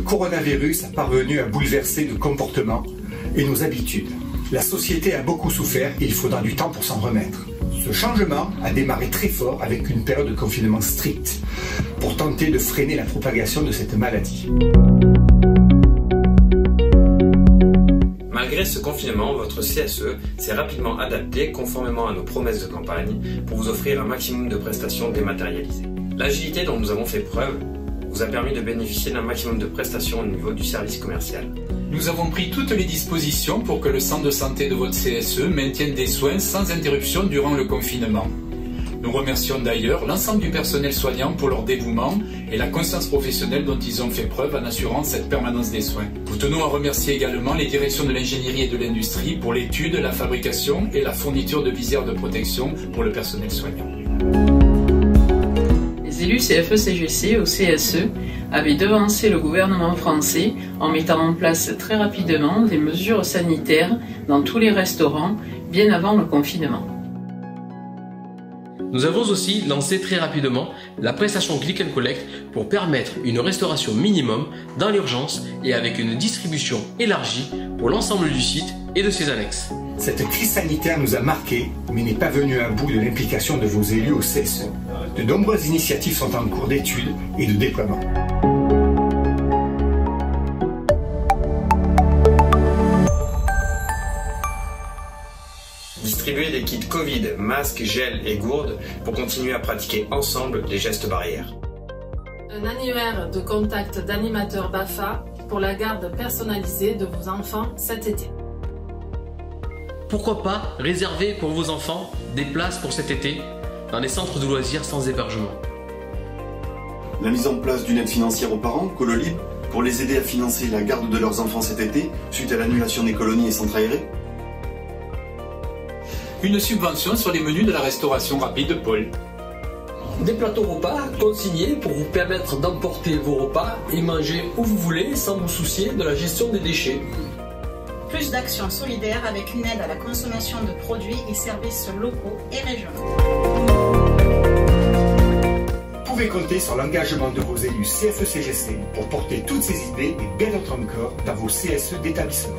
coronavirus a parvenu à bouleverser nos comportements et nos habitudes. La société a beaucoup souffert et il faudra du temps pour s'en remettre. Ce changement a démarré très fort avec une période de confinement strict pour tenter de freiner la propagation de cette maladie. Malgré ce confinement, votre CSE s'est rapidement adapté conformément à nos promesses de campagne pour vous offrir un maximum de prestations dématérialisées. L'agilité dont nous avons fait preuve vous a permis de bénéficier d'un maximum de prestations au niveau du service commercial. Nous avons pris toutes les dispositions pour que le centre de santé de votre CSE maintienne des soins sans interruption durant le confinement. Nous remercions d'ailleurs l'ensemble du personnel soignant pour leur dévouement et la conscience professionnelle dont ils ont fait preuve en assurant cette permanence des soins. Nous tenons à remercier également les directions de l'ingénierie et de l'industrie pour l'étude, la fabrication et la fourniture de visières de protection pour le personnel soignant. Les élus CFE-CGC au CSE avaient devancé le gouvernement français en mettant en place très rapidement des mesures sanitaires dans tous les restaurants bien avant le confinement. Nous avons aussi lancé très rapidement la prestation Click & Collect pour permettre une restauration minimum dans l'urgence et avec une distribution élargie pour l'ensemble du site et de ses annexes. Cette crise sanitaire nous a marqués, mais n'est pas venue à bout de l'implication de vos élus au CSE. De nombreuses initiatives sont en cours d'étude et de déploiement. Distribuer des kits Covid, masques, gel et gourdes pour continuer à pratiquer ensemble les gestes barrières. Un annuaire de contact d'animateurs BAFA pour la garde personnalisée de vos enfants cet été. Pourquoi pas réserver pour vos enfants des places pour cet été dans les centres de loisirs sans hébergement. La mise en place d'une aide financière aux parents, Cololib, pour les aider à financer la garde de leurs enfants cet été suite à l'annulation des colonies et centres aérés. Une subvention sur les menus de la restauration rapide Paul. Des plateaux repas consignés pour vous permettre d'emporter vos repas et manger où vous voulez sans vous soucier de la gestion des déchets. Plus d'actions solidaires avec une aide à la consommation de produits et services locaux et régionaux. Vous pouvez compter sur l'engagement de vos élus CFE-CGC pour porter toutes ces idées et bien d'autres encore dans vos CSE d'établissement.